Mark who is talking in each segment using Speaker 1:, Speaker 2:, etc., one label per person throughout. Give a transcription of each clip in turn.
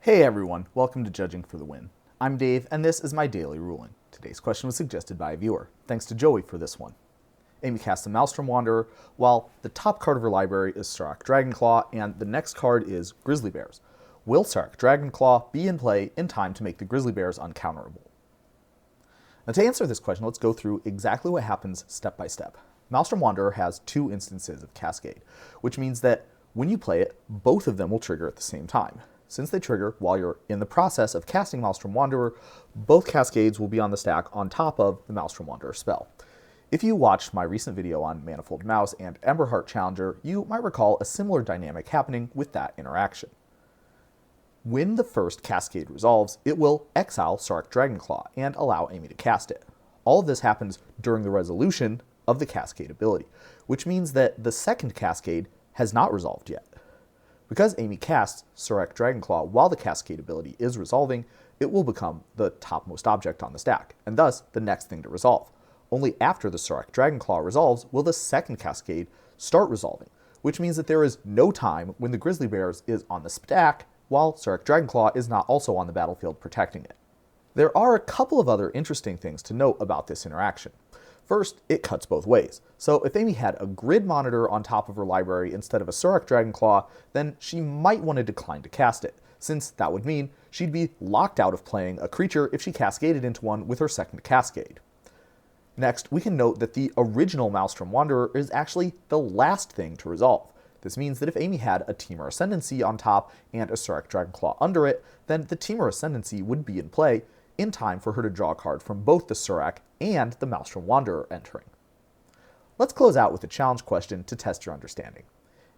Speaker 1: Hey everyone, welcome to Judging for the Win. I'm Dave, and this is my daily ruling. Today's question was suggested by a viewer. Thanks to Joey for this one. Amy casts a Maelstrom Wanderer, while the top card of her library is Surrak Dragonclaw, and the next card is Grizzly Bears. Will Surrak Dragonclaw be in play in time to make the Grizzly Bears uncounterable? Now to answer this question, let's go through exactly what happens step by step. Maelstrom Wanderer has two instances of Cascade, which means that when you play it, both of them will trigger at the same time. Since they trigger while you're in the process of casting Maelstrom Wanderer, both Cascades will be on the stack on top of the Maelstrom Wanderer spell. If you watched my recent video on Manifold Mouse and Emberheart Challenger, you might recall a similar dynamic happening with that interaction. When the first Cascade resolves, it will exile Surrak Dragonclaw and allow Amy to cast it. All of this happens during the resolution of the Cascade ability, which means that the second Cascade has not resolved yet. Because Amy casts Surrak Dragonclaw while the Cascade ability is resolving, it will become the topmost object on the stack, and thus the next thing to resolve. Only after the Surrak Dragonclaw resolves will the second Cascade start resolving, which means that there is no time when the Grizzly Bears is on the stack while Surrak Dragonclaw is not also on the battlefield protecting it. There are a couple of other interesting things to note about this interaction. First, it cuts both ways. So if Amy had a grid monitor on top of her library instead of a Surrak Dragonclaw, then she might want to decline to cast it, since that would mean she'd be locked out of playing a creature if she cascaded into one with her second Cascade. Next, we can note that the original Maelstrom Wanderer is actually the last thing to resolve. This means that if Amy had a Temur Ascendancy on top and a Surrak Dragonclaw under it, then the Temur Ascendancy would be in play in time for her to draw a card from both the Surrak and the Maelstrom Wanderer entering. Let's close out with a challenge question to test your understanding.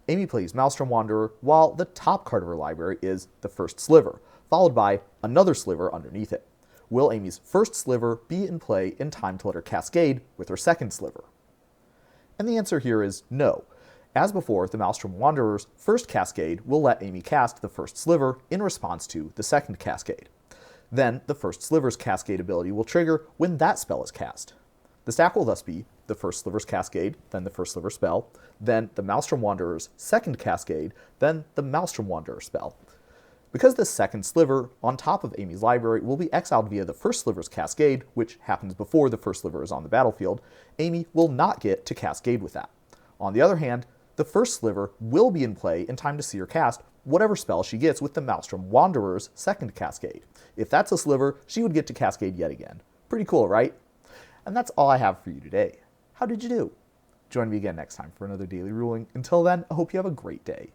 Speaker 1: Amy plays Maelstrom Wanderer while the top card of her library is the first Sliver, followed by another Sliver underneath it. Will Amy's first Sliver be in play in time to let her cascade with her second Sliver? And the answer here is no. As before, the Maelstrom Wanderer's first Cascade will let Amy cast the first Sliver in response to the second Cascade. Then, the first Sliver's Cascade ability will trigger when that spell is cast. The stack will thus be the first Sliver's Cascade, then the first Sliver spell, then the Maelstrom Wanderer's second Cascade, then the Maelstrom Wanderer spell. Because the second Sliver on top of Amy's library will be exiled via the first Sliver's Cascade, which happens before the first Sliver is on the battlefield, Amy will not get to cascade with that. On the other hand, the first Sliver will be in play in time to see her cast whatever spell she gets with the Maelstrom Wanderer's second Cascade. If that's a Sliver, she would get to cascade yet again. Pretty cool, right? And that's all I have for you today. How did you do? Join me again next time for another daily ruling. Until then, I hope you have a great day.